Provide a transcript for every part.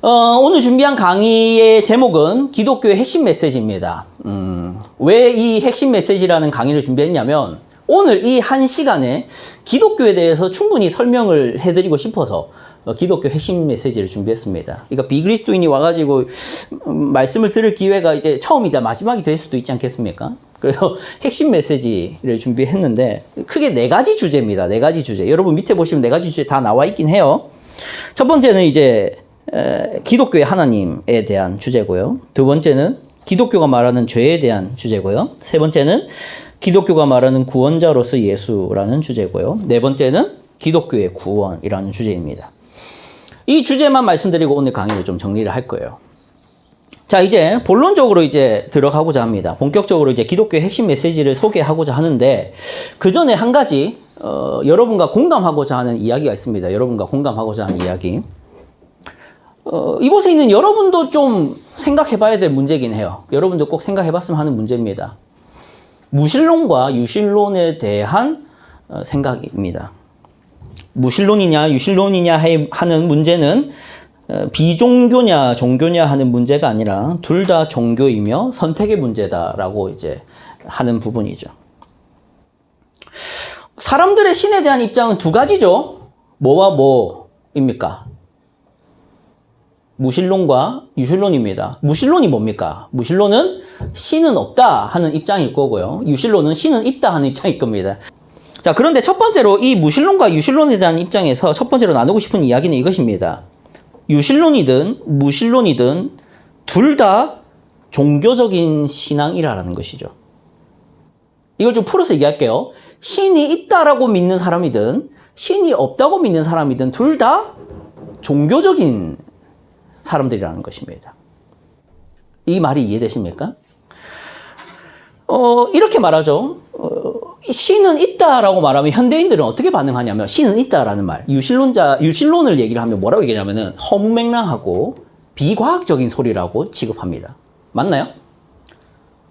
오늘 준비한 강의의 제목은 기독교의 핵심 메시지입니다. 왜 이 핵심 메시지라는 강의를 준비했냐면 오늘 이 한 시간에 기독교에 대해서 충분히 설명을 해드리고 싶어서 기독교 핵심 메시지를 준비했습니다. 그러니까 비그리스도인이 와가지고 말씀을 들을 기회가 이제 처음이자 마지막이 될 수도 있지 않겠습니까? 그래서 핵심 메시지를 준비했는데 크게 네 가지 주제입니다. 네 가지 주제. 여러분 밑에 보시면 네 가지 주제 다 나와 있긴 해요. 첫 번째는 이제 기독교의 하나님에 대한 주제고요. 두 번째는 기독교가 말하는 죄에 대한 주제고요. 세 번째는 기독교가 말하는 구원자로서 예수라는 주제고요. 네 번째는 기독교의 구원이라는 주제입니다. 이 주제만 말씀드리고 오늘 강의를 좀 정리를 할 거예요. 자, 이제 본론적으로 이제 들어가고자 합니다. 본격적으로 이제 기독교의 핵심 메시지를 소개하고자 하는데 그 전에 한 가지 여러분과 공감하고자 하는 이야기가 있습니다. 여러분과 공감하고자 하는 이야기. 이곳에 있는 여러분도 좀 생각해 봐야 될 문제긴 해요. 여러분도 꼭 생각해 봤으면 하는 문제입니다. 무신론과 유신론에 대한 생각입니다. 무신론이냐 유신론이냐 하는 문제는 비종교냐 종교냐 하는 문제가 아니라 둘 다 종교이며 선택의 문제다라고 이제 하는 부분이죠. 사람들의 신에 대한 입장은 두 가지죠. 뭐와 뭐입니까? 무신론과 유신론입니다. 무신론이 뭡니까? 무신론은 신은 없다 하는 입장일 거고요. 유신론은 신은 있다 하는 입장일 겁니다. 자, 그런데 첫 번째로 이 무신론과 유신론에 대한 입장에서 첫 번째로 나누고 싶은 이야기는 이것입니다. 유신론이든 무신론이든 둘 다 종교적인 신앙이라는 것이죠. 이걸 좀 풀어서 얘기할게요. 신이 있다라고 믿는 사람이든 신이 없다고 믿는 사람이든 둘 다 종교적인 사람들이라는 것입니다. 이 말이 이해되십니까? 이렇게 말하죠. 신은 있다라고 말하면 현대인들은 어떻게 반응하냐면 신은 있다라는 말, 유신론을 얘기를 하면 뭐라고 얘기하냐면은 허무맹랑하고 비과학적인 소리라고 취급합니다. 맞나요?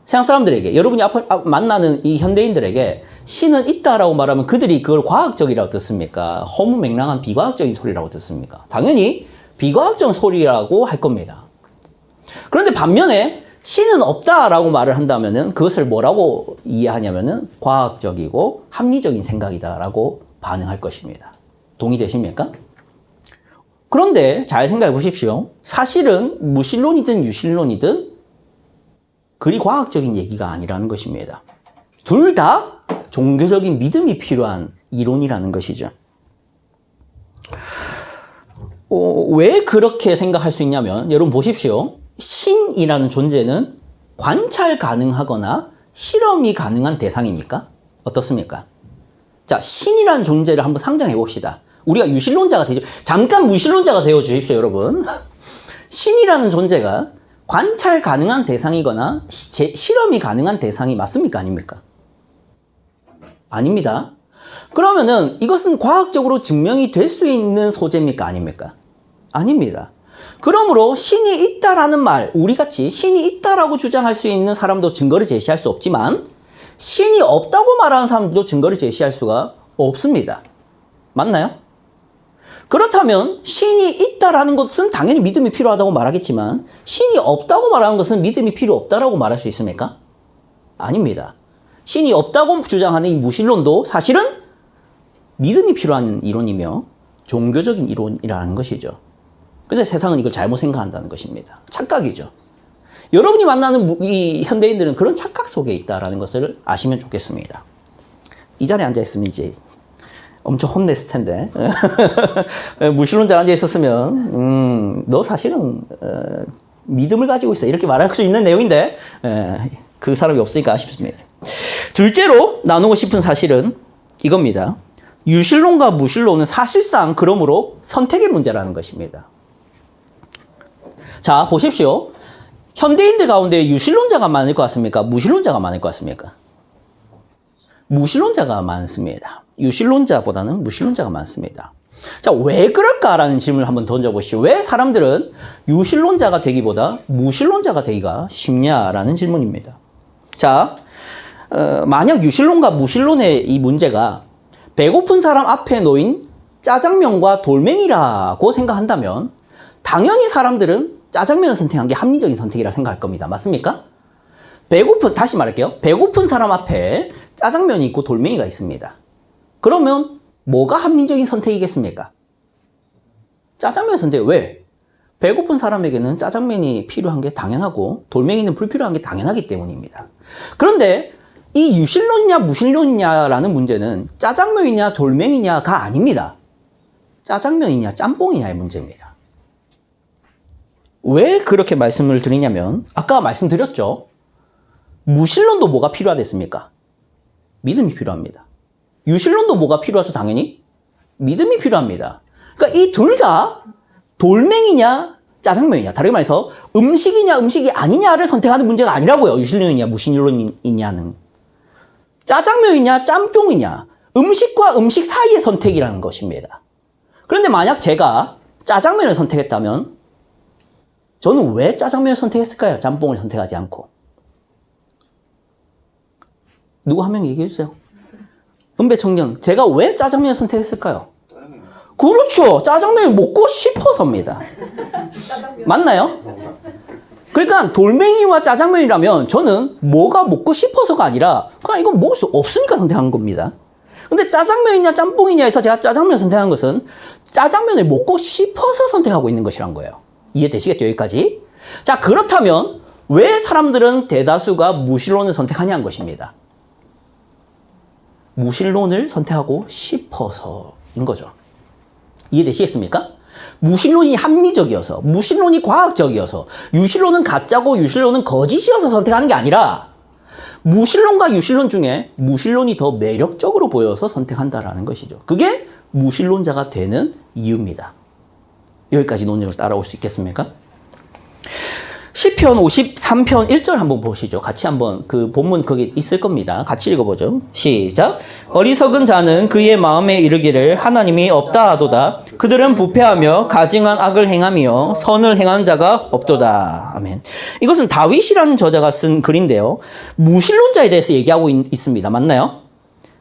세상 사람들에게, 여러분이 만나는 이 현대인들에게 신은 있다라고 말하면 그들이 그걸 과학적이라고 듣습니까? 허무맹랑한 비과학적인 소리라고 듣습니까? 당연히 비과학적 소리라고 할 겁니다. 그런데 반면에 신은 없다라고 말을 한다면은 그것을 뭐라고 이해하냐면은 과학적이고 합리적인 생각이다라고 반응할 것입니다. 동의되십니까? 그런데 잘 생각해 보십시오. 사실은 무신론이든 유신론이든 그리 과학적인 얘기가 아니라는 것입니다. 둘 다 종교적인 믿음이 필요한 이론이라는 것이죠. 왜 그렇게 생각할 수 있냐면 여러분 보십시오. 신이라는 존재는 관찰 가능하거나 실험이 가능한 대상입니까? 어떻습니까? 자, 신이라는 존재를 한번 상정해 봅시다. 우리가 유신론자가 되죠. 잠깐 무신론자가 되어 주십시오, 여러분. 신이라는 존재가 관찰 가능한 대상이거나 실험이 가능한 대상이 맞습니까? 아닙니까? 아닙니다. 그러면은 이것은 과학적으로 증명이 될 수 있는 소재입니까? 아닙니까? 아닙니다. 그러므로 신이 있다라는 말, 우리같이 신이 있다라고 주장할 수 있는 사람도 증거를 제시할 수 없지만 신이 없다고 말하는 사람들도 증거를 제시할 수가 없습니다. 맞나요? 그렇다면 신이 있다라는 것은 당연히 믿음이 필요하다고 말하겠지만 신이 없다고 말하는 것은 믿음이 필요 없다라고 말할 수 있습니까? 아닙니다. 신이 없다고 주장하는 이 무신론도 사실은 믿음이 필요한 이론이며 종교적인 이론이라는 것이죠. 근데 세상은 이걸 잘못 생각한다는 것입니다. 착각이죠. 여러분이 만나는 이 현대인들은 그런 착각 속에 있다는 것을 아시면 좋겠습니다. 이 자리에 앉아있으면 이제 엄청 혼냈을 텐데 무신론자 앉아있었으면 너 사실은 믿음을 가지고 있어 이렇게 말할 수 있는 내용인데 그 사람이 없으니까 아쉽습니다. 둘째로 나누고 싶은 사실은 이겁니다. 유신론과 무신론은 사실상 그러므로 선택의 문제라는 것입니다. 자, 보십시오. 현대인들 가운데 유신론자가 많을 것 같습니까? 무신론자가 많을 것 같습니까? 무신론자가 많습니다. 유신론자보다는 무신론자가 많습니다. 자, 왜 그럴까라는 질문을 한번 던져보시죠. 왜 사람들은 유신론자가 되기보다 무신론자가 되기가 쉽냐라는 질문입니다. 자, 만약 유신론과 무신론의 이 문제가 배고픈 사람 앞에 놓인 짜장면과 돌멩이라고 생각한다면 당연히 사람들은 짜장면을 선택한 게 합리적인 선택이라 생각할 겁니다. 맞습니까? 다시 말할게요. 배고픈 사람 앞에 짜장면이 있고 돌멩이가 있습니다. 그러면 뭐가 합리적인 선택이겠습니까? 짜장면 선택. 왜? 배고픈 사람에게는 짜장면이 필요한 게 당연하고 돌멩이는 불필요한 게 당연하기 때문입니다. 그런데 이 유실론이냐 무실론이냐라는 문제는 짜장면이냐 돌멩이냐가 아닙니다. 짜장면이냐 짬뽕이냐의 문제입니다. 왜 그렇게 말씀을 드리냐면 아까 말씀드렸죠. 무실론도 뭐가 필요하댔습니까? 믿음이 필요합니다. 유실론도 뭐가 필요하죠? 당연히 믿음이 필요합니다. 그러니까 이 둘 다 돌멩이냐 짜장면이냐, 다르게 말해서 음식이냐 음식이 아니냐를 선택하는 문제가 아니라고요. 유실론이냐 무실론이냐는. 짜장면이냐 짬뽕이냐, 음식과 음식 사이의 선택이라는 것입니다. 그런데 만약 제가 짜장면을 선택했다면 저는 왜 짜장면을 선택했을까요? 짬뽕을 선택하지 않고. 누구 한 명 얘기해 주세요. 은배청년, 제가 왜 짜장면을 선택했을까요? 그렇죠. 짜장면을 먹고 싶어서입니다. 맞나요? 그러니까 돌멩이와 짜장면이라면 저는 뭐가 먹고 싶어서가 아니라 그냥 이건 먹을 수 없으니까 선택한 겁니다. 근데 짜장면이냐 짬뽕이냐 해서 제가 짜장면을 선택한 것은 짜장면을 먹고 싶어서 선택하고 있는 것이란 거예요. 이해되시겠죠? 여기까지? 자, 그렇다면 왜 사람들은 대다수가 무실론을 선택하냐는 것입니다. 무실론을 선택하고 싶어서인 거죠. 이해되시겠습니까? 무실론이 합리적이어서, 무실론이 과학적이어서, 유실론은 가짜고 유실론은 거짓이어서 선택하는 게 아니라 무실론과 유실론 중에 무실론이 더 매력적으로 보여서 선택한다라는 것이죠. 그게 무실론자가 되는 이유입니다. 여기까지 논리를 따라올 수 있겠습니까? 시편 53편 1절 한번 보시죠. 같이 한번 그 본문 거기 있을 겁니다. 같이 읽어보죠. 시작. 어리석은 자는 그의 마음에 이르기를 하나님이 없다 하도다. 그들은 부패하며 가증한 악을 행하며 선을 행하는 자가 없도다. 아멘. 이것은 다윗이라는 저자가 쓴 글인데요. 무실론자에 대해서 얘기하고 있습니다. 맞나요?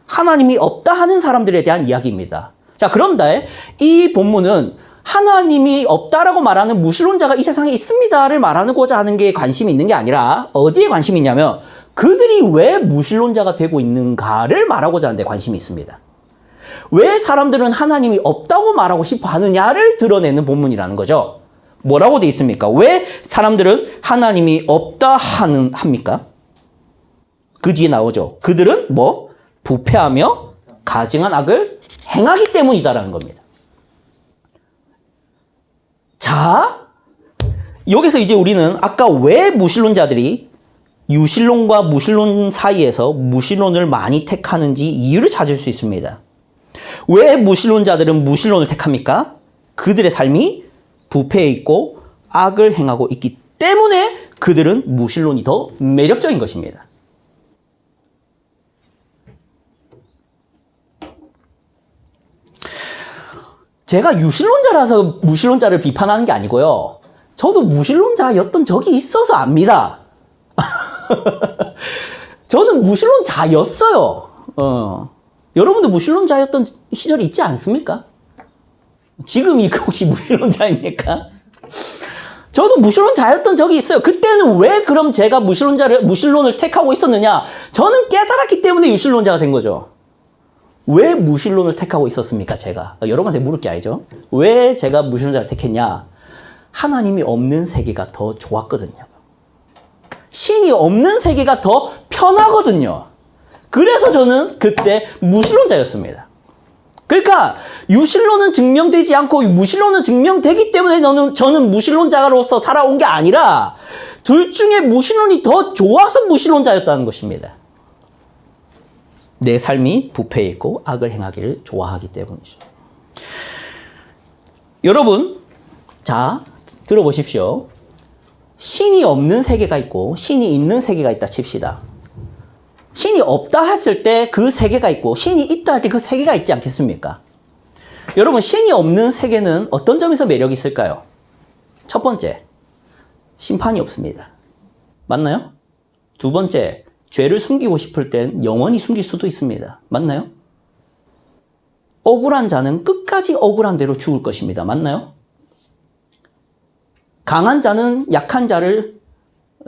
하나님이 없다 하는 사람들에 대한 이야기입니다. 자, 그런데 이 본문은 하나님이 없다라고 말하는 무실론자가 이 세상에 있습니다를 말하고자 하는 게 관심이 있는 게 아니라 어디에 관심이 있냐면 그들이 왜 무실론자가 되고 있는가를 말하고자 하는 데 관심이 있습니다. 왜 사람들은 하나님이 없다고 말하고 싶어 하느냐를 드러내는 본문이라는 거죠. 뭐라고 돼 있습니까? 왜 사람들은 하나님이 없다 합니까? 그 뒤에 나오죠. 그들은 뭐? 부패하며 가증한 악을 행하기 때문이다라는 겁니다. 자, 여기서 이제 우리는 아까 왜 무실론자들이 유실론과 무실론 사이에서 무실론을 많이 택하는지 이유를 찾을 수 있습니다. 왜 무실론자들은 무실론을 택합니까? 그들의 삶이 부패해 있고 악을 행하고 있기 때문에 그들은 무실론이 더 매력적인 것입니다. 제가 유실론자라서 무실론자를 비판하는 게 아니고요. 저도 무실론자였던 적이 있어서 압니다. 저는 무실론자였어요. 여러분도 무실론자였던 시절이 있지 않습니까? 지금이 혹시 무실론자입니까? 저도 무실론자였던 적이 있어요. 그때는 왜 그럼 제가 무실론을 택하고 있었느냐? 저는 깨달았기 때문에 유실론자가 된 거죠. 왜 무실론을 택하고 있었습니까, 제가? 여러분한테 물을 게 아니죠. 왜 제가 무실론자를 택했냐? 하나님이 없는 세계가 더 좋았거든요. 신이 없는 세계가 더 편하거든요. 그래서 저는 그때 무실론자였습니다. 그러니까 유실론은 증명되지 않고 무실론은 증명되기 때문에 저는 무실론자로서 살아온 게 아니라 둘 중에 무실론이 더 좋아서 무실론자였다는 것입니다. 내 삶이 부패해 있고 악을 행하기를 좋아하기 때문이죠. 여러분, 자, 들어보십시오. 신이 없는 세계가 있고 신이 있는 세계가 있다 칩시다. 신이 없다 했을 때 그 세계가 있고 신이 있다 할 때 그 세계가 있지 않겠습니까? 여러분, 신이 없는 세계는 어떤 점에서 매력이 있을까요? 첫 번째, 심판이 없습니다. 맞나요? 두 번째, 죄를 숨기고 싶을 땐 영원히 숨길 수도 있습니다. 맞나요? 억울한 자는 끝까지 억울한 대로 죽을 것입니다. 맞나요? 강한 자는 약한 자를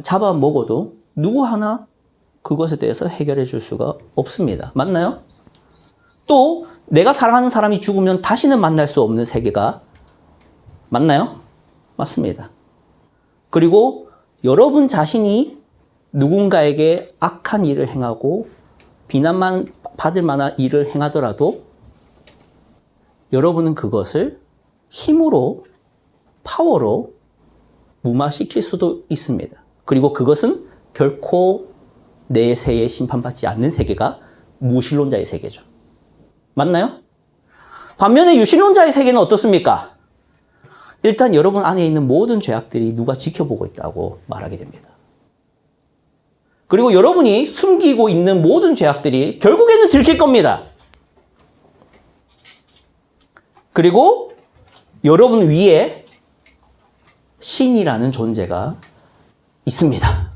잡아먹어도 누구 하나 그것에 대해서 해결해 줄 수가 없습니다. 맞나요? 또 내가 사랑하는 사람이 죽으면 다시는 만날 수 없는 세계가 맞나요? 맞습니다. 그리고 여러분 자신이 누군가에게 악한 일을 행하고 비난만 받을 만한 일을 행하더라도 여러분은 그것을 힘으로, 파워로 무마시킬 수도 있습니다. 그리고 그것은 결코 내세에 심판받지 않는 세계가 무신론자의 세계죠. 맞나요? 반면에 유신론자의 세계는 어떻습니까? 일단 여러분 안에 있는 모든 죄악들이 누가 지켜보고 있다고 말하게 됩니다. 그리고 여러분이 숨기고 있는 모든 죄악들이 결국에는 들킬 겁니다. 그리고 여러분 위에 신이라는 존재가 있습니다.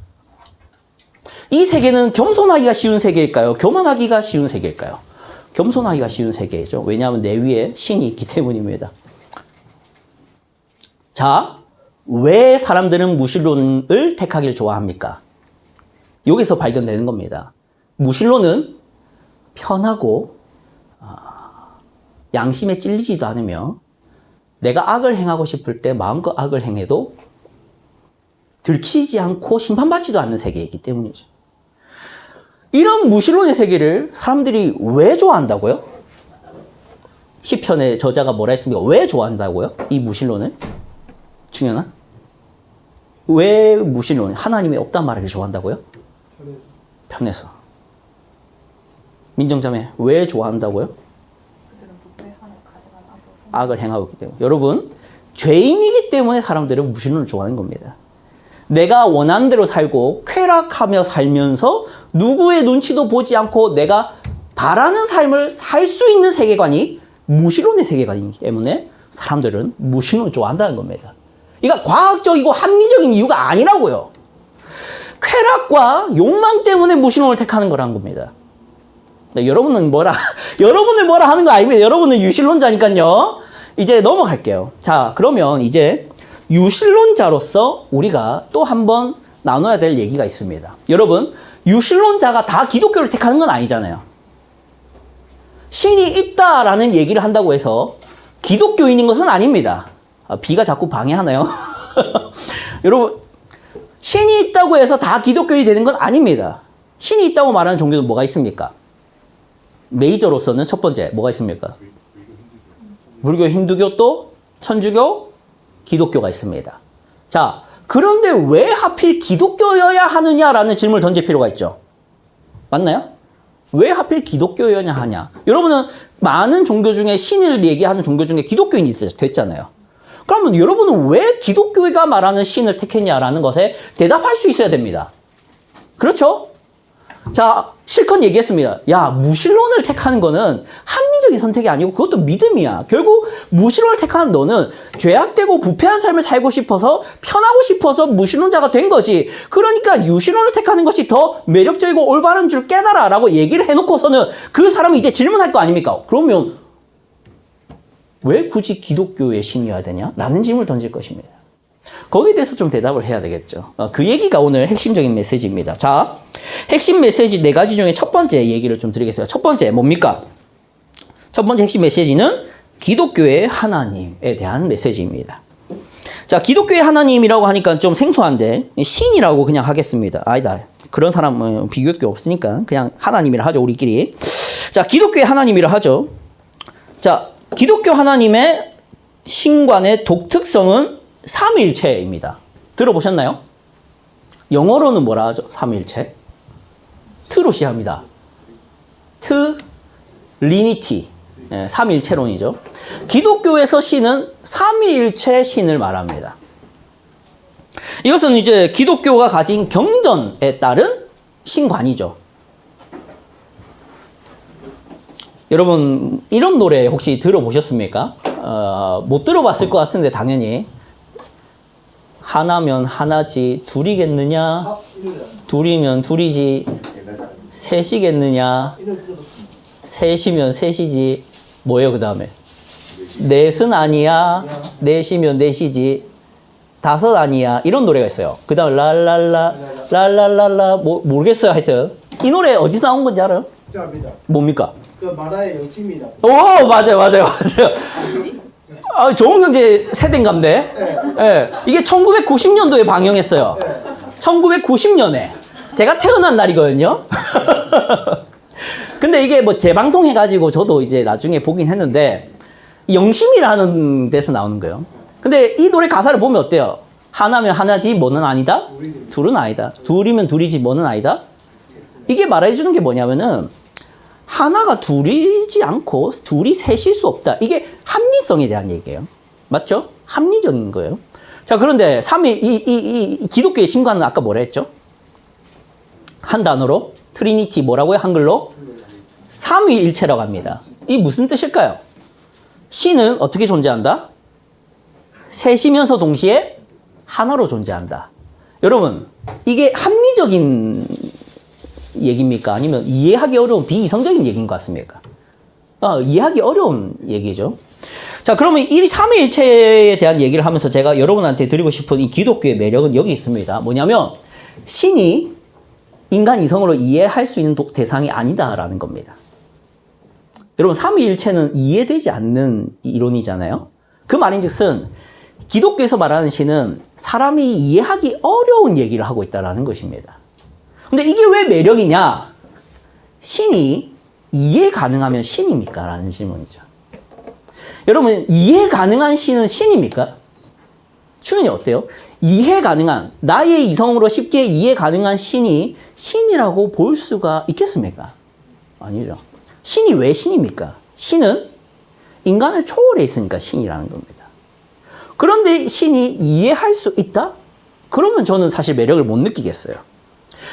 이 세계는 겸손하기가 쉬운 세계일까요? 교만하기가 쉬운 세계일까요? 겸손하기가 쉬운 세계이죠. 왜냐하면 내 위에 신이 있기 때문입니다. 자, 왜 사람들은 무신론을 택하기를 좋아합니까? 여기서 발견되는 겁니다. 무신론은 편하고 양심에 찔리지도 않으며 내가 악을 행하고 싶을 때 마음껏 악을 행해도 들키지 않고 심판받지도 않는 세계이기 때문이죠. 이런 무신론의 세계를 사람들이 왜 좋아한다고요? 시편의 저자가 뭐라 했습니까? 왜 좋아한다고요? 이 무신론을? 중요하나? 왜 무신론, 하나님이 없단 말을 좋아한다고요? 편해서. 민정자매, 왜 좋아한다고요? 악을 행하고 있기 때문에. 여러분, 죄인이기 때문에 사람들은 무신론을 좋아하는 겁니다. 내가 원하는 대로 살고 쾌락하며 살면서 누구의 눈치도 보지 않고 내가 바라는 삶을 살 수 있는 세계관이 무신론의 세계관이기 때문에 사람들은 무신론을 좋아한다는 겁니다. 이거 과학적이고 합리적인 이유가 아니라고요. 쾌락과 욕망 때문에 무신론을 택하는 거라는 겁니다. 여러분은 여러분을 뭐라 하는 거 아닙니다. 여러분은 유신론자니까요. 이제 넘어갈게요. 자, 그러면 이제 유신론자로서 우리가 또 한 번 나눠야 될 얘기가 있습니다. 여러분, 유신론자가 다 기독교를 택하는 건 아니잖아요. 신이 있다라는 얘기를 한다고 해서 기독교인인 것은 아닙니다. 비가 자꾸 방해하나요? 여러분, 신이 있다고 해서 다 기독교인이 되는 건 아닙니다. 신이 있다고 말하는 종교는 뭐가 있습니까? 메이저로서는 첫 번째 뭐가 있습니까? 불교, 힌두교, 또 천주교, 기독교가 있습니다. 자, 그런데 왜 하필 기독교여야 하느냐라는 질문을 던질 필요가 있죠. 맞나요? 왜 하필 기독교여야 하냐? 여러분은 많은 종교 중에 신을 얘기하는 종교 중에 기독교인이 됐잖아요. 그러면 여러분은 왜 기독교가 말하는 신을 택했냐라는 것에 대답할 수 있어야 됩니다. 그렇죠? 자, 실컷 얘기했습니다. 야, 무신론을 택하는 거는 합리적인 선택이 아니고 그것도 믿음이야. 결국 무신론을 택하는 너는 죄악되고 부패한 삶을 살고 싶어서 편하고 싶어서 무신론자가 된 거지. 그러니까 유신론을 택하는 것이 더 매력적이고 올바른 줄 깨달아 라고 얘기를 해놓고서는 그 사람이 이제 질문할 거 아닙니까? 그러면 왜 굳이 기독교의 신이어야 되냐? 라는 질문을 던질 것입니다. 거기에 대해서 좀 대답을 해야 되겠죠. 그 얘기가 오늘 핵심적인 메시지입니다. 자, 핵심 메시지 4가지 중에 첫 번째 얘기를 좀 드리겠습니다. 첫 번째 뭡니까? 첫 번째 핵심 메시지는 기독교의 하나님에 대한 메시지입니다. 자, 기독교의 하나님이라고 하니까 좀 생소한데 신이라고 그냥 하겠습니다. 아니다. 그런 사람은 비교할 없으니까 그냥 하나님이라 하죠, 우리끼리. 자, 기독교의 하나님이라 하죠. 자, 기독교 하나님의 신관의 독특성은 삼위일체입니다. 들어보셨나요? 영어로는 뭐라 하죠? 삼위일체? 트로시아입니다. 트리니티. 네, 삼위일체론이죠. 기독교에서 신은 삼위일체 신을 말합니다. 이것은 이제 기독교가 가진 경전에 따른 신관이죠. 여러분, 이런 노래 혹시 들어보셨습니까? 못 들어봤을 것 같은데 당연히. 하나면 하나지, 둘이겠느냐? 둘이면 둘이지, 셋이겠느냐? 셋이면 셋이지. 뭐예요, 그 다음에? 넷은 아니야, 넷이면 넷이지. 다섯 아니야 이런 노래가 있어요. 그 다음 랄랄라 랄랄랄라 모르겠어요. 하여튼 이 노래 어디서 나온 건지 알아요? 저 압니다. 뭡니까? 그 마라의 여신입니다. 오 맞아요. 아, 좋은 경제 세대인감데. 예. 이게 1990년도에 방영했어요. 1990년에 제가 태어난 날이거든요. 근데 이게 뭐 재방송해가지고 저도 이제 나중에 보긴 했는데 영심이라는 데서 나오는 거예요. 근데 이 노래 가사를 보면 어때요? 하나면 하나지 뭐는 아니다? 둘은 아니다. 둘이면 둘이지 뭐는 아니다? 이게 말해주는 게 뭐냐면은 하나가 둘이지 않고 둘이 셋일 수 없다. 이게 합리성에 대한 얘기예요. 맞죠? 합리적인 거예요. 자, 그런데 이 기독교의 신과는 아까 뭐라 했죠? 한 단어로 트리니티 뭐라고요? 한글로? 삼위일체라고 합니다. 이 무슨 뜻일까요? 신은 어떻게 존재한다? 셋이면서 동시에 하나로 존재한다. 여러분, 이게 합리적인 얘기입니까? 아니면 이해하기 어려운 비이성적인 얘기인 것 같습니까? 이해하기 어려운 얘기죠. 자, 그러면 이 삼위일체에 대한 얘기를 하면서 제가 여러분한테 드리고 싶은 이 기독교의 매력은 여기 있습니다. 뭐냐면 신이 인간 이성으로 이해할 수 있는 대상이 아니다라는 겁니다. 여러분, 삼위일체는 이해되지 않는 이론이잖아요. 그 말인즉슨 기독교에서 말하는 신은 사람이 이해하기 어려운 얘기를 하고 있다는 것입니다. 근데 이게 왜 매력이냐? 신이 이해 가능하면 신입니까? 라는 질문이죠. 여러분, 이해 가능한 신은 신입니까? 추천이 어때요? 이해 가능한, 나의 이성으로 쉽게 이해 가능한 신이 신이라고 볼 수가 있겠습니까? 아니죠. 신이 왜 신입니까? 신은 인간을 초월해 있으니까 신이라는 겁니다. 그런데 신이 이해할 수 있다? 그러면 저는 사실 매력을 못 느끼겠어요.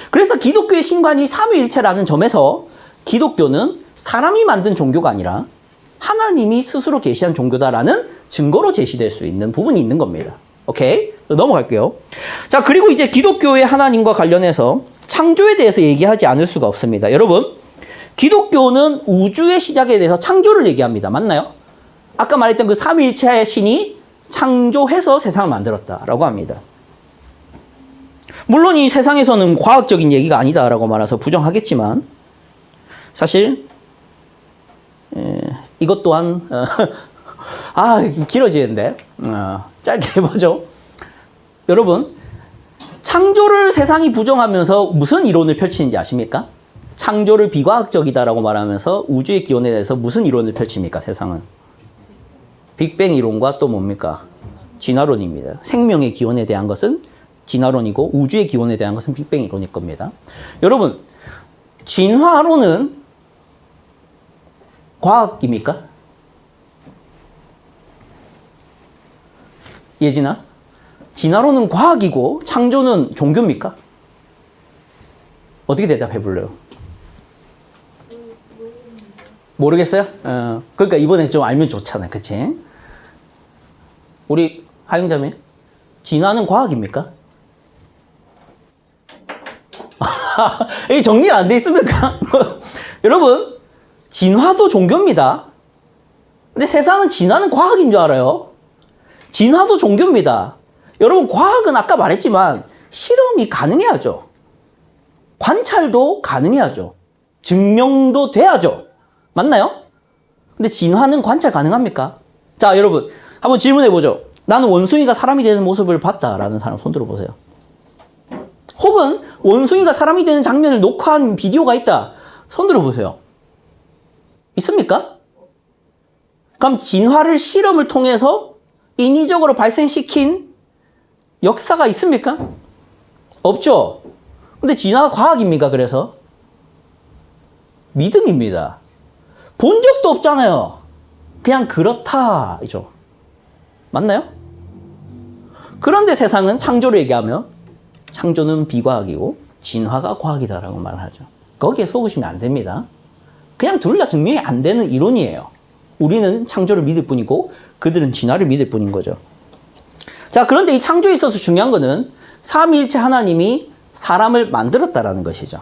그래서 기독교의 신관이 삼위일체라는 점에서 기독교는 사람이 만든 종교가 아니라 하나님이 스스로 계시한 종교다라는 증거로 제시될 수 있는 부분이 있는 겁니다. 오케이? 넘어갈게요. 자, 그리고 이제 기독교의 하나님과 관련해서 창조에 대해서 얘기하지 않을 수가 없습니다. 여러분, 기독교는 우주의 시작에 대해서 창조를 얘기합니다. 맞나요? 아까 말했던 그 삼위일체의 신이 창조해서 세상을 만들었다라고 합니다. 물론 이 세상에서는 과학적인 얘기가 아니다라고 말해서 부정하겠지만 사실 이것 또한 길어지는데 짧게 해보죠. 여러분, 창조를 세상이 부정하면서 무슨 이론을 펼치는지 아십니까? 창조를 비과학적이다라고 말하면서 우주의 기원에 대해서 무슨 이론을 펼칩니까? 세상은 빅뱅 이론과 또 뭡니까? 진화론입니다. 생명의 기원에 대한 것은 진화론이고 우주의 기원에 대한 것은 빅뱅 이론일 겁니다. 여러분, 진화론은 과학입니까? 예진아? 진화론은 과학이고 창조는 종교입니까? 어떻게 대답해 볼래요? 모르겠어요? 그러니까 이번에 좀 알면 좋잖아요. 그치? 우리 하영자매, 진화는 과학입니까? 이게 정리가 안 돼 있습니까? 여러분, 진화도 종교입니다. 근데 세상은 진화는 과학인 줄 알아요. 진화도 종교입니다. 여러분, 과학은 아까 말했지만 실험이 가능해야죠. 관찰도 가능해야죠. 증명도 돼야죠. 맞나요? 근데 진화는 관찰 가능합니까? 자, 여러분, 한번 질문해보죠. 나는 원숭이가 사람이 되는 모습을 봤다라는 사람 손 들어보세요. 혹은 원숭이가 사람이 되는 장면을 녹화한 비디오가 있다. 손 들어보세요. 있습니까? 그럼 진화를 실험을 통해서 인위적으로 발생시킨 역사가 있습니까? 없죠. 근데 진화가 과학입니까? 그래서 믿음입니다. 본 적도 없잖아요. 그냥 그렇다 이죠. 맞나요? 그런데 세상은 창조를 얘기하면 창조는 비과학이고 진화가 과학이다라고 말을 하죠. 거기에 속으시면 안 됩니다. 그냥 둘 다 증명이 안 되는 이론이에요. 우리는 창조를 믿을 뿐이고 그들은 진화를 믿을 뿐인 거죠. 자, 그런데 이 창조에 있어서 중요한 거는 삼위일체 하나님이 사람을 만들었다라는 것이죠.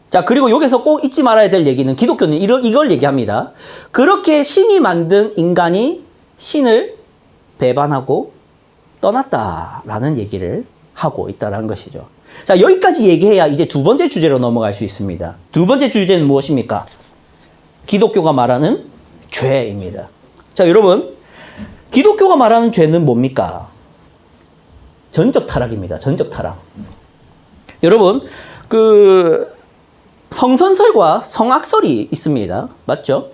자, 그리고 여기서 꼭 잊지 말아야 될 얘기는 기독교는 이걸 얘기합니다. 그렇게 신이 만든 인간이 신을 배반하고 떠났다라는 얘기를 하고 있다는 것이죠. 자, 여기까지 얘기해야 이제 두 번째 주제로 넘어갈 수 있습니다. 두 번째 주제는 무엇입니까? 기독교가 말하는 죄입니다. 자, 여러분, 기독교가 말하는 죄는 뭡니까? 전적 타락입니다. 전적 타락. 여러분, 성선설과 성악설이 있습니다. 맞죠?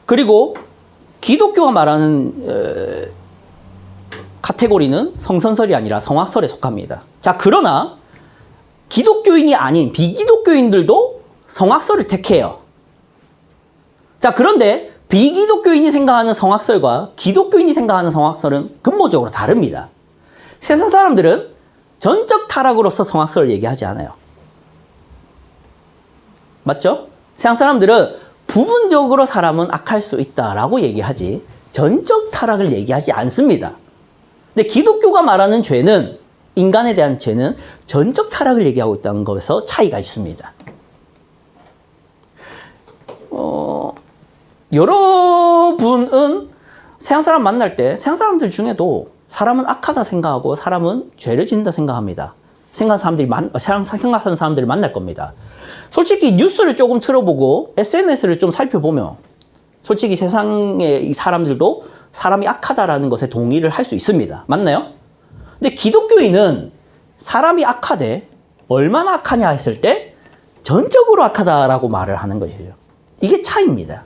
그리고 기독교가 말하는 카테고리는 성선설이 아니라 성악설에 속합니다. 자, 그러나 기독교인이 아닌 비기독교인들도 성악설을 택해요. 자, 그런데 비기독교인이 생각하는 성악설과 기독교인이 생각하는 성악설은 근본적으로 다릅니다. 세상 사람들은 전적 타락으로서 성악설을 얘기하지 않아요. 맞죠? 세상 사람들은 부분적으로 사람은 악할 수 있다라고 얘기하지 전적 타락을 얘기하지 않습니다. 근데 기독교가 말하는 죄는, 인간에 대한 죄는 전적 타락을 얘기하고 있다는 것에서 차이가 있습니다. 여러분은 세상 사람 만날 때 세상 사람들 중에도 사람은 악하다 생각하고 사람은 죄를 짓는다 생각합니다. 생각하는 사람들을 만날 겁니다. 솔직히 뉴스를 조금 틀어보고 SNS를 좀 살펴보면 솔직히 세상의 이 사람들도 사람이 악하다라는 것에 동의를 할 수 있습니다. 맞나요? 근데 기독교인은 사람이 악하되 얼마나 악하냐 했을 때 전적으로 악하다라고 말을 하는 것이죠. 이게 차이입니다.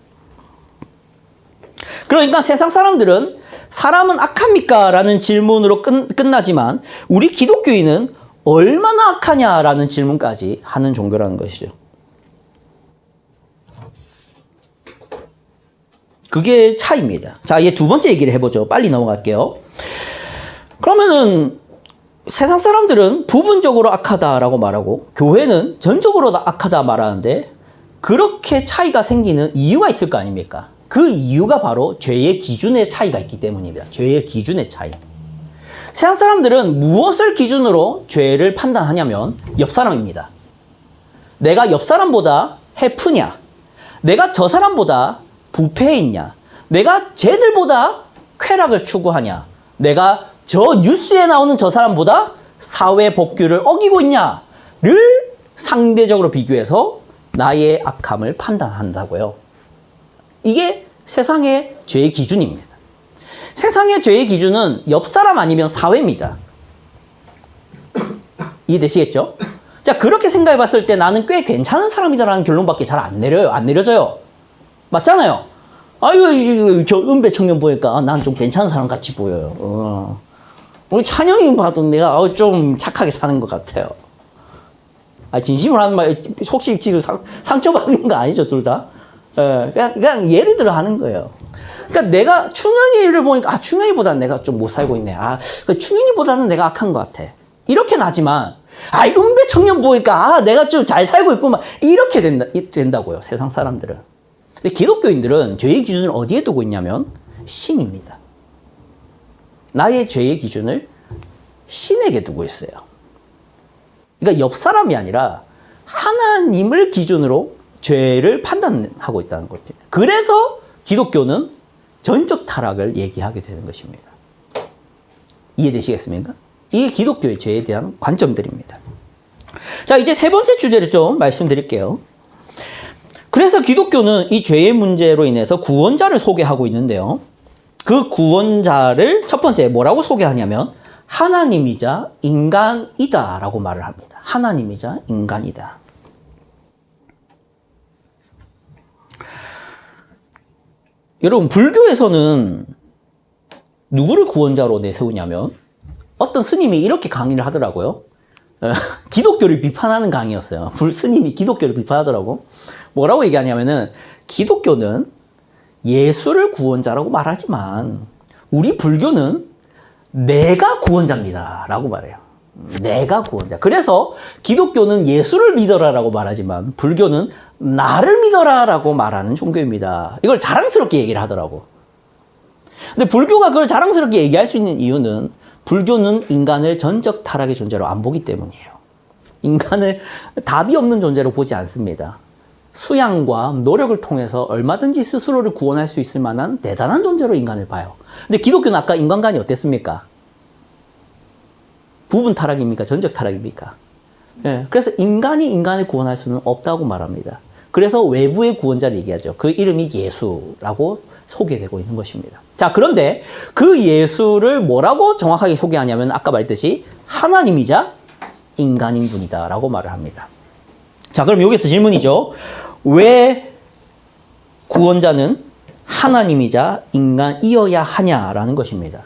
그러니까 세상 사람들은 사람은 악합니까? 라는 질문으로 끝나지만 우리 기독교인은 얼마나 악하냐라는 질문까지 하는 종교라는 것이죠. 그게 차이입니다. 자, 이제 두 번째 얘기를 해보죠. 빨리 넘어갈게요. 그러면은 세상 사람들은 부분적으로 악하다라고 말하고 교회는 전적으로 악하다 말하는데 그렇게 차이가 생기는 이유가 있을 거 아닙니까? 그 이유가 바로 죄의 기준의 차이가 있기 때문입니다. 죄의 기준의 차이. 세상 사람들은 무엇을 기준으로 죄를 판단하냐면 옆 사람입니다. 내가 옆 사람보다 해프냐? 내가 저 사람보다 부패해 있냐? 내가 쟤들보다 쾌락을 추구하냐? 내가 저 뉴스에 나오는 저 사람보다 사회 법규를 어기고 있냐를 상대적으로 비교해서 나의 악함을 판단한다고요. 이게 세상의 죄의 기준입니다. 세상의 죄의 기준은 옆 사람 아니면 사회입니다. 이해되시겠죠? 자, 그렇게 생각해 봤을 때 나는 꽤 괜찮은 사람이다라는 결론밖에 잘 안 내려져요. 맞잖아요? 아유, 저 은배 청년 보니까 난 좀 괜찮은 사람 같이 보여요. 우리 찬영이 봐도 내가 좀 착하게 사는 것 같아요. 진심으로 하는 말, 혹시 지금 상처받는 거 아니죠, 둘 다? 그냥 예를 들어 하는 거예요. 그러니까 내가 충현이를 보니까, 충현이보다는 내가 좀 못 살고 있네. 충현이보다는 내가 악한 것 같아. 이렇게 나지만, 은배 청년 보니까, 내가 좀 잘 살고 있구만. 이렇게 된다고요, 세상 사람들은. 근데 기독교인들은 죄의 기준을 어디에 두고 있냐면, 신입니다. 나의 죄의 기준을 신에게 두고 있어요. 그러니까 옆 사람이 아니라 하나님을 기준으로 죄를 판단하고 있다는 거죠. 그래서 기독교는 전적 타락을 얘기하게 되는 것입니다. 이해되시겠습니까? 이게 기독교의 죄에 대한 관점들입니다. 자, 이제 세 번째 주제를 좀 말씀드릴게요. 그래서 기독교는 이 죄의 문제로 인해서 구원자를 소개하고 있는데요. 그 구원자를 첫 번째 뭐라고 소개하냐면 하나님이자 인간이다 라고 말을 합니다. 하나님이자 인간이다. 여러분, 불교에서는 누구를 구원자로 내세우냐면 어떤 스님이 이렇게 강의를 하더라고요. 기독교를 비판하는 강의였어요. 스님이 기독교를 비판하더라고. 뭐라고 얘기하냐면은 기독교는 예수를 구원자라고 말하지만 우리 불교는 내가 구원자입니다 라고 말해요. 내가 구원자. 그래서 기독교는 예수를 믿어라 라고 말하지만 불교는 나를 믿어라 라고 말하는 종교입니다. 이걸 자랑스럽게 얘기를 하더라고. 근데 불교가 그걸 자랑스럽게 얘기할 수 있는 이유는 불교는 인간을 전적 타락의 존재로 안 보기 때문이에요. 인간을 답이 없는 존재로 보지 않습니다. 수양과 노력을 통해서 얼마든지 스스로를 구원할 수 있을 만한 대단한 존재로 인간을 봐요. 근데 기독교는 아까 인간관이 어땠습니까? 부분 타락입니까? 전적 타락입니까? 예, 그래서 인간이 인간을 구원할 수는 없다고 말합니다. 그래서 외부의 구원자를 얘기하죠. 그 이름이 예수라고 소개되고 있는 것입니다. 자, 그런데 그 예수를 뭐라고 정확하게 소개하냐면 아까 말했듯이 하나님이자 인간인 분이다라고 말을 합니다. 자, 그럼 여기서 질문이죠. 왜 구원자는 하나님이자 인간이어야 하냐라는 것입니다.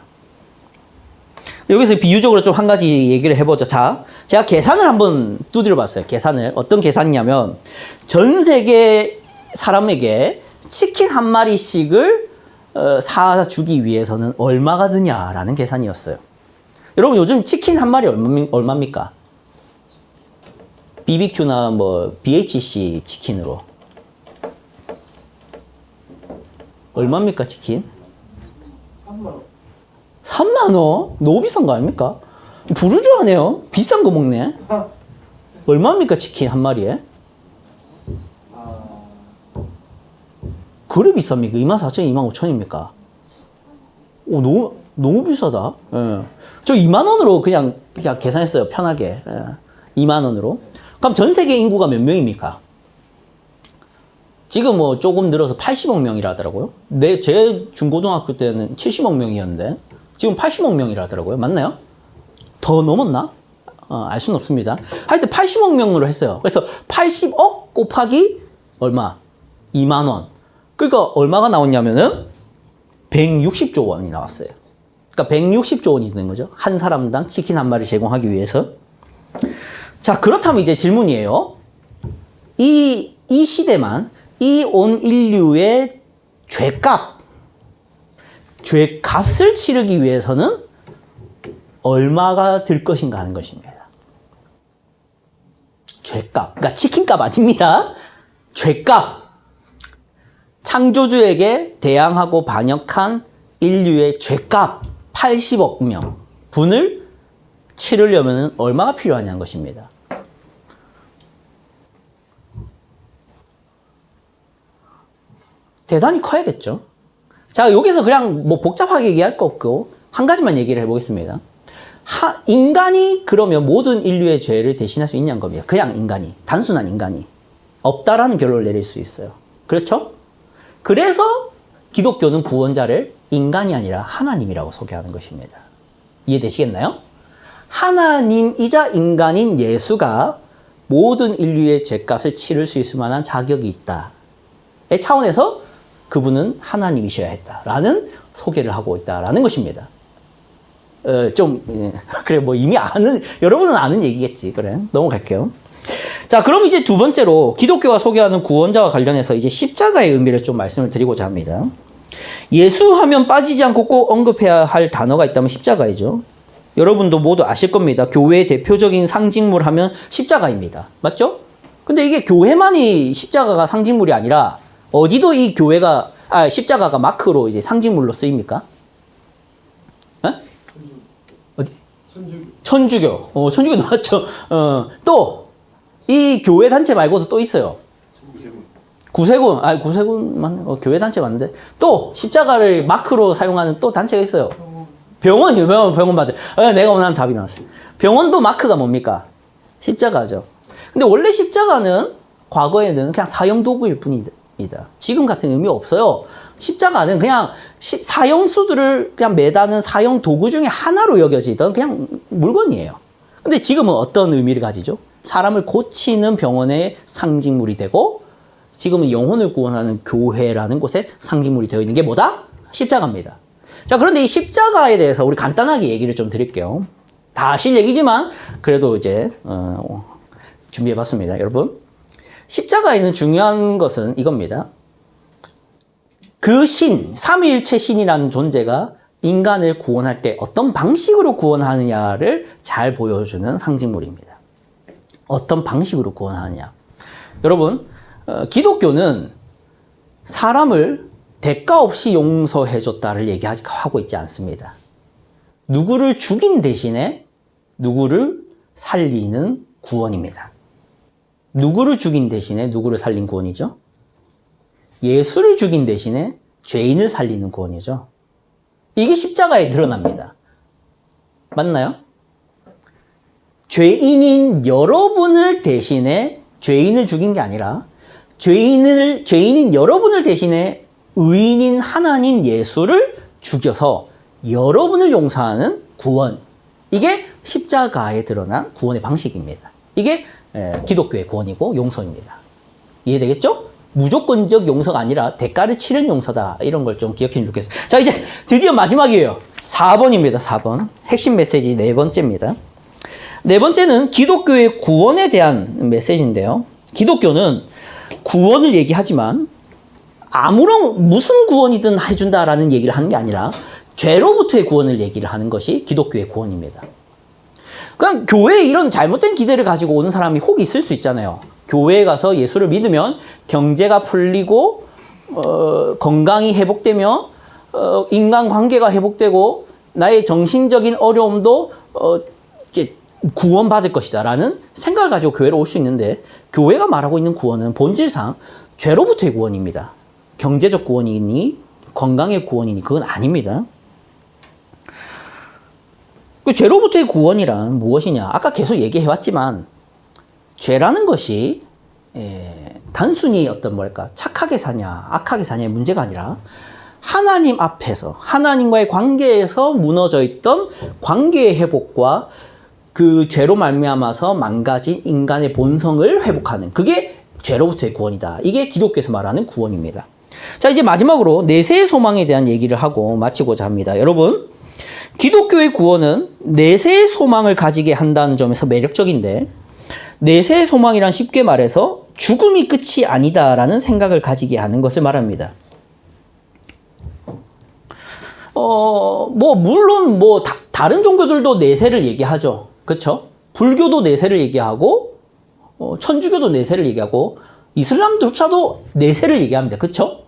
여기서 비유적으로 좀 한 가지 얘기를 해보죠. 자, 제가 계산을 한번 두드려 봤어요. 계산을. 어떤 계산이냐면, 전 세계 사람에게 치킨 한 마리씩을 사주기 위해서는 얼마가 드냐라는 계산이었어요. 여러분, 요즘 치킨 한 마리 얼마입니까? BBQ나 뭐, BHC 치킨으로. 얼마입니까, 치킨? 3만원. 3만 원? 너무 비싼 거 아닙니까? 부르주아네요. 비싼 거 먹네. 얼마입니까, 치킨 한 마리에? 그래 비쌉니까? 24,000원, 25,000원입니까? 오, 너무 비싸다. 예. 저 2만 원으로 그냥 계산했어요. 편하게. 예. 2만 원으로. 그럼 전 세계 인구가 몇 명입니까? 지금 뭐 조금 늘어서 80억 명이라 하더라고요. 제 중고등학교 때는 70억 명이었는데 지금 80억 명이라 하더라고요. 맞나요? 더 넘었나? 알 수는 없습니다. 하여튼 80억 명으로 했어요. 그래서 80억 곱하기 얼마? 2만 원. 그러니까 얼마가 나왔냐면은 160조 원이 나왔어요. 그러니까 160조 원이 되는 거죠. 한 사람당 치킨 한 마리 제공하기 위해서. 자, 그렇다면 이제 질문이에요. 이 시대만 이 온 인류의 죄값을 치르기 위해서는 얼마가 들 것인가 하는 것입니다. 죄값. 그러니까 치킨값 아닙니다. 죄값. 창조주에게 대항하고 반역한 인류의 죄값 80억 명 분을 치르려면 얼마가 필요하냐는 것입니다. 대단히 커야겠죠. 자, 여기서 그냥 뭐 복잡하게 얘기할 거 없고 한 가지만 얘기를 해보겠습니다. 인간이 그러면 모든 인류의 죄를 대신할 수 있냐는 겁니다. 그냥 인간이, 단순한 인간이 없다라는 결론을 내릴 수 있어요. 그렇죠? 그래서 기독교는 구원자를 인간이 아니라 하나님이라고 소개하는 것입니다. 이해되시겠나요? 하나님이자 인간인 예수가 모든 인류의 죄값을 치를 수 있을 만한 자격이 있다의 차원에서 그분은 하나님이셔야 했다라는 소개를 하고 있다라는 것입니다. 그래, 뭐 이미 여러분은 아는 얘기겠지. 그래, 넘어갈게요. 자, 그럼 이제 두 번째로 기독교가 소개하는 구원자와 관련해서 이제 십자가의 의미를 좀 말씀을 드리고자 합니다. 예수 하면 빠지지 않고 꼭 언급해야 할 단어가 있다면 십자가이죠. 여러분도 모두 아실 겁니다. 교회의 대표적인 상징물 하면 십자가입니다. 맞죠? 근데 이게 교회만이 십자가가 상징물이 아니라 어디도 이 십자가가 마크로 이제 상징물로 쓰입니까? 에? 어디? 천주교. 천주교도 맞죠. 또 이 교회 단체 말고도 또 있어요. 구세군 맞네. 교회 단체 맞는데 또 십자가를 마크로 사용하는 또 단체가 있어요. 병원 맞아. 내가 원하는 답이 나왔어요. 병원도 마크가 뭡니까? 십자가죠. 근데 원래 십자가는 과거에는 그냥 사형 도구일 뿐입니다. 지금 같은 의미 없어요. 십자가는 그냥 사형수들을 그냥 매다는 사형 도구 중에 하나로 여겨지던 그냥 물건이에요. 근데 지금은 어떤 의미를 가지죠? 사람을 고치는 병원의 상징물이 되고 지금은 영혼을 구원하는 교회라는 곳에 상징물이 되어 있는 게 뭐다? 십자가입니다. 자, 그런데 이 십자가에 대해서 우리 간단하게 얘기를 좀 드릴게요. 다 아실 얘기지만 그래도 이제 준비해봤습니다. 여러분, 십자가에는 중요한 것은 이겁니다. 그 삼위일체 신이라는 존재가 인간을 구원할 때 어떤 방식으로 구원하느냐를 잘 보여주는 상징물입니다. 어떤 방식으로 구원하느냐. 여러분, 기독교는 사람을 대가 없이 용서해줬다를 얘기하고 있지 않습니다. 누구를 죽인 대신에 누구를 살리는 구원입니다. 누구를 죽인 대신에 누구를 살린 구원이죠? 예수를 죽인 대신에 죄인을 살리는 구원이죠. 이게 십자가에 드러납니다. 맞나요? 죄인인 여러분을 대신해 죄인을 죽인 게 아니라 죄인인 여러분을 대신해 의인인 하나님 예수를 죽여서 여러분을 용서하는 구원. 이게 십자가에 드러난 구원의 방식입니다. 이게 기독교의 구원이고 용서입니다. 이해되겠죠? 무조건적 용서가 아니라 대가를 치른 용서다. 이런 걸 좀 기억해 주겠습니다. 자, 이제 드디어 마지막이에요. 4번입니다. 4번. 핵심 메시지 네 번째입니다. 네 번째는 기독교의 구원에 대한 메시지인데요. 기독교는 구원을 얘기하지만 무슨 구원이든 해준다라는 얘기를 하는 게 아니라 죄로부터의 구원을 얘기를 하는 것이 기독교의 구원입니다. 그냥 교회에 이런 잘못된 기대를 가지고 오는 사람이 혹 있을 수 있잖아요. 교회에 가서 예수를 믿으면 경제가 풀리고 건강이 회복되며 인간관계가 회복되고 나의 정신적인 어려움도 구원받을 것이다 라는 생각을 가지고 교회로 올 수 있는데, 교회가 말하고 있는 구원은 본질상 죄로부터의 구원입니다. 경제적 구원이니 건강의 구원이니 그건 아닙니다. 그 죄로부터의 구원이란 무엇이냐? 아까 계속 얘기해왔지만 죄라는 것이 단순히 착하게 사냐 악하게 사냐의 문제가 아니라 하나님 앞에서 하나님과의 관계에서 무너져 있던 관계의 회복과 그 죄로 말미암아서 망가진 인간의 본성을 회복하는, 그게 죄로부터의 구원이다. 이게 기독교에서 말하는 구원입니다. 자, 이제 마지막으로 내세의 소망에 대한 얘기를 하고 마치고자 합니다. 여러분, 기독교의 구원은 내세의 소망을 가지게 한다는 점에서 매력적인데, 내세의 소망이란 쉽게 말해서 죽음이 끝이 아니다라는 생각을 가지게 하는 것을 말합니다. 물론 다른 종교들도 내세를 얘기하죠. 그쵸? 불교도 내세를 얘기하고, 천주교도 내세를 얘기하고, 이슬람조차도 내세를 얘기합니다. 그쵸?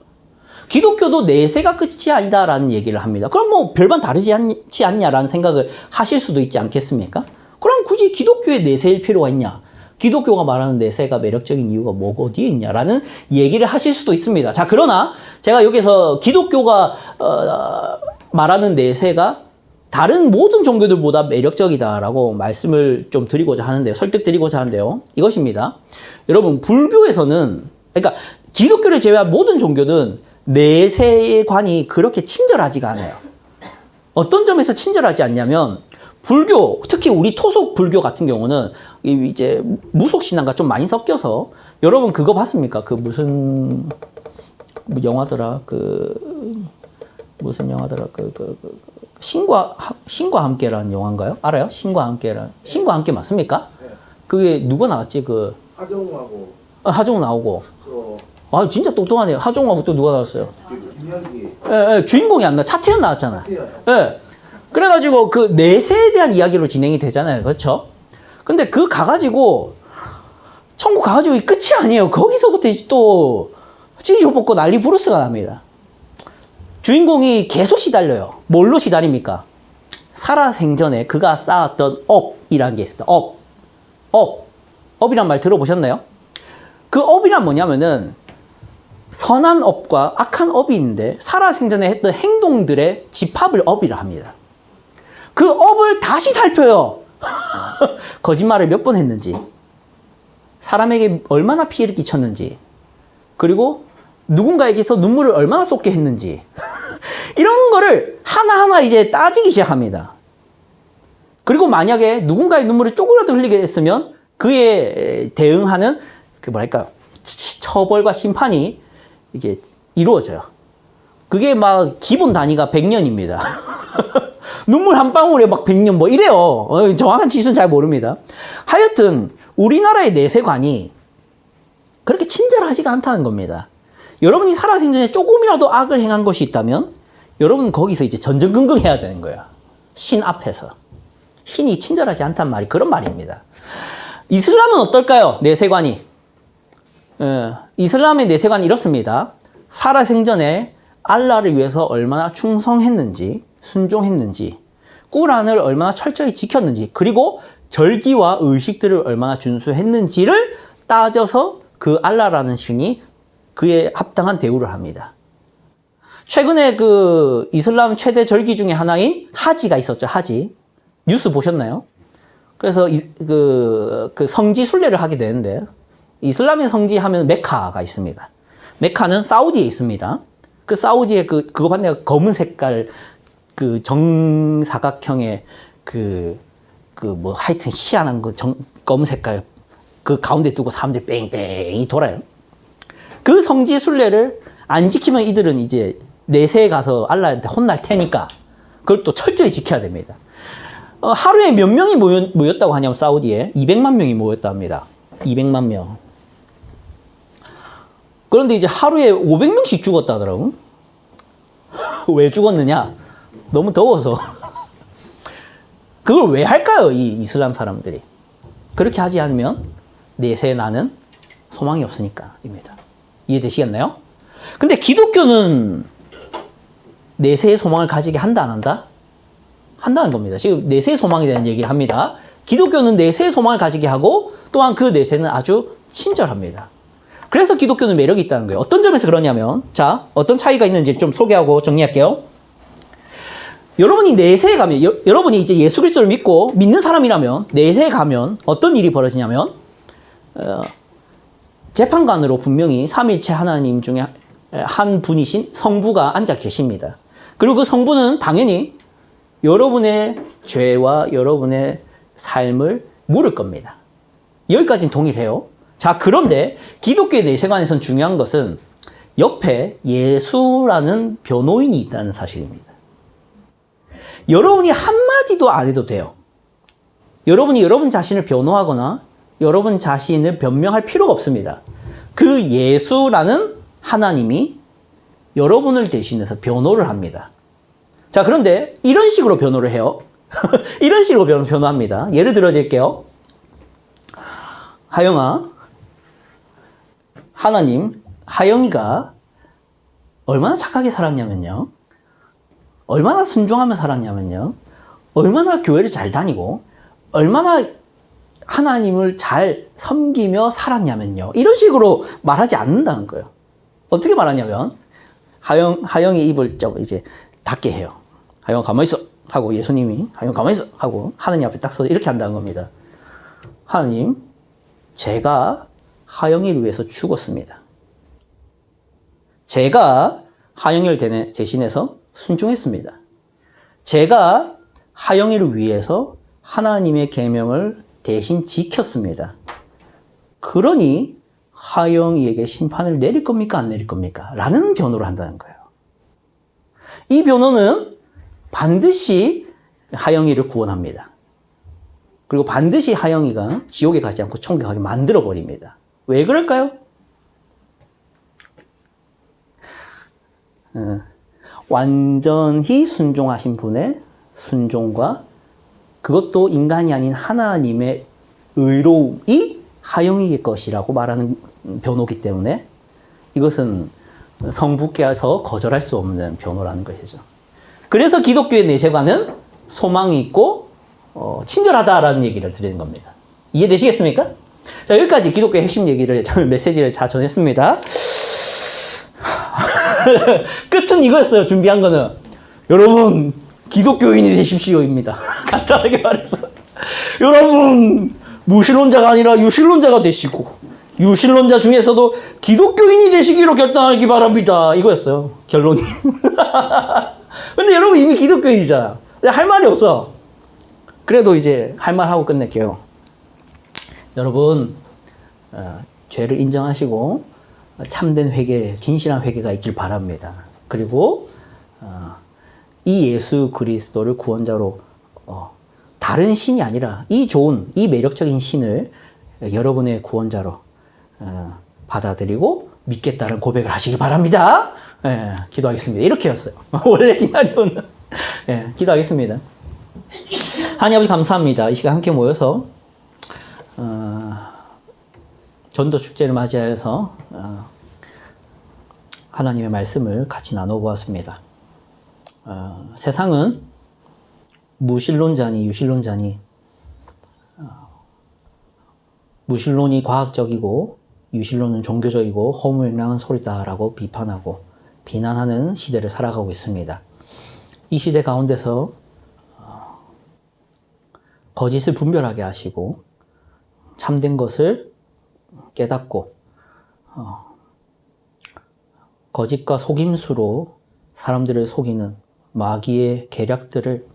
기독교도 내세가 끝이 아니다라는 얘기를 합니다. 그럼 별반 다르지 않지 않냐라는 생각을 하실 수도 있지 않겠습니까? 그럼 굳이 기독교의 내세일 필요가 있냐? 기독교가 말하는 내세가 매력적인 이유가 어디에 있냐라는 얘기를 하실 수도 있습니다. 자, 그러나 제가 여기서 기독교가 말하는 내세가 다른 모든 종교들보다 매력적이다라고 말씀을 좀 드리고자 하는데요. 설득드리고자 하는데요. 이것입니다. 여러분, 불교에서는, 그러니까 기독교를 제외한 모든 종교는 내세의 관이 그렇게 친절하지가 않아요. 어떤 점에서 친절하지 않냐면, 불교, 특히 우리 토속 불교 같은 경우는 이제 무속신앙과 좀 많이 섞여서, 여러분 그거 봤습니까? 무슨 영화더라? 무슨 영화더라? 신과 함께라는 영화인가요? 알아요? 신과 함께 맞습니까? 네. 그게 누가 나왔지? 하정우하고. 하정우 나오고. 아, 진짜 똑똑하네요. 하정우하고 또 누가 나왔어요? 김현기. 예, 주인공이 안 나. 차태현 나왔잖아. 예. 그래가지고 그 내세에 대한 이야기로 진행이 되잖아요. 그렇죠? 근데 가가지고 천국 가가지고 끝이 아니에요. 거기서부터 이제 또 찌지고 뽑고 난리 부르스가 납니다. 주인공이 계속 시달려요. 뭘로 시달립니까? 살아생전에 그가 쌓았던 업이라는 게 있습니다. 업이란 말 들어보셨나요? 그 업이란 뭐냐면은 선한 업과 악한 업이 있는데 살아생전에 했던 행동들의 집합을 업이라 합니다. 그 업을 다시 살펴요. 거짓말을 몇 번 했는지, 사람에게 얼마나 피해를 끼쳤는지, 그리고 누군가에게서 눈물을 얼마나 쏟게 했는지 이런 거를 하나하나 이제 따지기 시작합니다. 그리고 만약에 누군가의 눈물을 조금이라도 흘리게 했으면 그에 대응하는 처벌과 심판이 이게 이루어져요. 그게 막 기본 단위가 100년입니다. 눈물 한 방울에 막 100년 이래요. 정확한 지수는 잘 모릅니다. 하여튼 우리나라의 내세관이 그렇게 친절하지가 않다는 겁니다. 여러분이 살아생전에 조금이라도 악을 행한 것이 있다면 여러분은 거기서 이제 전전긍긍해야 되는 거예요. 신 앞에서. 신이 친절하지 않단 말이 그런 말입니다. 이슬람은 어떨까요? 내세관이. 이슬람의 내세관이 이렇습니다. 살아생전에 알라를 위해서 얼마나 충성했는지, 순종했는지, 꾸란을 얼마나 철저히 지켰는지, 그리고 절기와 의식들을 얼마나 준수했는지를 따져서 그 알라라는 신이 그에 합당한 대우를 합니다. 최근에 이슬람 최대 절기 중에 하나인 하지가 있었죠. 하지. 뉴스 보셨나요? 그래서 그 성지 순례를 하게 되는데 이슬람의 성지 하면 메카가 있습니다. 메카는 사우디에 있습니다. 그 사우디에 그거 봤네요. 검은 색깔 그 정사각형의 뭐 하여튼 희한한 검은 색깔 그 가운데 두고 사람들이 뺑뺑이 돌아요. 그 성지 순례를 안 지키면 이들은 이제 내세에 가서 알라한테 혼날 테니까 그걸 또 철저히 지켜야 됩니다. 하루에 몇 명이 모였다고 하냐면 사우디에 200만 명이 모였다 합니다. 200만 명. 그런데 이제 하루에 500명씩 죽었다 하더라고. 왜 죽었느냐? 너무 더워서. 그걸 왜 할까요? 이 이슬람 사람들이. 그렇게 하지 않으면 내세에 나는 소망이 없으니까입니다. 이해되시겠나요? 근데 기독교는 내세의 소망을 가지게 한다, 안 한다? 한다는 겁니다. 지금 내세의 소망에 대한 얘기를 합니다. 기독교는 내세의 소망을 가지게 하고 또한 그 내세는 아주 친절합니다. 그래서 기독교는 매력이 있다는 거예요. 어떤 점에서 그러냐면, 자, 어떤 차이가 있는지 좀 소개하고 정리할게요. 여러분이 내세에 가면, 여러분이 이제 예수 그리스도를 믿는 사람이라면, 내세에 가면 어떤 일이 벌어지냐면, 재판관으로 분명히 삼위일체 하나님 중에 한 분이신 성부가 앉아 계십니다. 그리고 그 성부는 당연히 여러분의 죄와 여러분의 삶을 물을 겁니다. 여기까지는 동일해요. 자, 그런데 기독교의 내세관에선 중요한 것은 옆에 예수라는 변호인이 있다는 사실입니다. 여러분이 한마디도 안 해도 돼요. 여러분이 여러분 자신을 변호하거나 여러분 자신을 변명할 필요가 없습니다. 그 예수라는 하나님이 여러분을 대신해서 변호를 합니다. 자, 그런데 이런 식으로 변호를 해요. 이런 식으로 변호합니다. 예를 들어 드릴게요. 하영아, 하영이가 얼마나 착하게 살았냐면요. 얼마나 순종하며 살았냐면요. 얼마나 교회를 잘 다니고, 얼마나 하나님을 잘 섬기며 살았냐면요. 이런 식으로 말하지 않는다는 거예요. 어떻게 말하냐면, 하영이 입을 이제 닫게 해요. 하영 가만히 있어 하고 예수님이 하영 가만히 있어 하고 하느님 앞에 딱 서서 이렇게 한다는 겁니다. 하나님, 제가 하영이를 위해서 죽었습니다. 제가 하영이를 대신해서 순종했습니다. 제가 하영이를 위해서 하나님의 계명을 대신 지켰습니다. 그러니 하영이에게 심판을 내릴 겁니까? 안 내릴 겁니까? 라는 변호를 한다는 거예요. 이 변호는 반드시 하영이를 구원합니다. 그리고 반드시 하영이가 지옥에 가지 않고 천국에 가게 만들어버립니다. 왜 그럴까요? 완전히 순종하신 분의 순종과 그것도 인간이 아닌 하나님의 의로움이 하영이의 것이라고 말하는 변호기 때문에 이것은 성부께서 거절할 수 없는 변호라는 것이죠. 그래서 기독교의 내세관은 소망이 있고 친절하다라는 얘기를 드리는 겁니다. 이해되시겠습니까? 자, 여기까지 기독교의 핵심 얘기를, 메시지를 다 전했습니다. 끝은 이거였어요. 준비한 거는. 여러분, 기독교인이 되십시오입니다. 간단하게 말해서. 여러분, 무신론자가 아니라 유신론자가 되시고, 유신론자 중에서도 기독교인이 되시기로 결단하기 바랍니다. 이거였어요. 결론이. 근데 여러분 이미 기독교인이잖아. 할 말이 없어. 그래도 이제 할 말 하고 끝낼게요. 여러분, 죄를 인정하시고 참된 회개, 진실한 회개가 있길 바랍니다. 그리고 이 예수 그리스도를 구원자로 다른 신이 아니라 이 좋은, 이 매력적인 신을 여러분의 구원자로 받아들이고 믿겠다는 고백을 하시기 바랍니다. 예, 기도하겠습니다. 이렇게였어요. 원래 시나리오는. 예, 기도하겠습니다. 하나님 아버지 감사합니다. 이 시간 함께 모여서 전도 축제를 맞이하여서 하나님의 말씀을 같이 나눠보았습니다. 세상은 무신론자니 유신론자니 무신론이 과학적이고 유신론은 종교적이고 허무맹랑한 소리다라고 비판하고 비난하는 시대를 살아가고 있습니다. 이 시대 가운데서 거짓을 분별하게 하시고 참된 것을 깨닫고 거짓과 속임수로 사람들을 속이는 마귀의 계략들을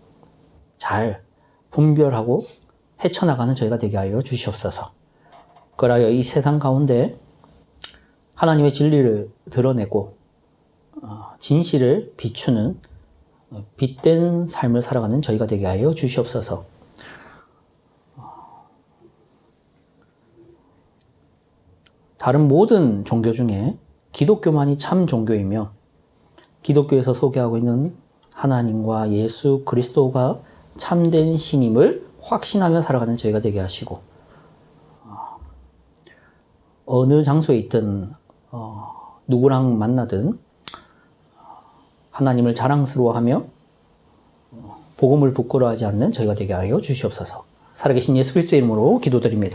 잘 분별하고 헤쳐나가는 저희가 되게 하여 주시옵소서. 그러하여 이 세상 가운데 하나님의 진리를 드러내고 진실을 비추는 빛된 삶을 살아가는 저희가 되게 하여 주시옵소서. 다른 모든 종교 중에 기독교만이 참 종교이며 기독교에서 소개하고 있는 하나님과 예수 그리스도가 참된 신임을 확신하며 살아가는 저희가 되게 하시고 어느 장소에 있든 누구랑 만나든 하나님을 자랑스러워하며 복음을 부끄러워하지 않는 저희가 되게 하여 주시옵소서. 살아계신 예수 그리스도의 이름으로 기도드립니다.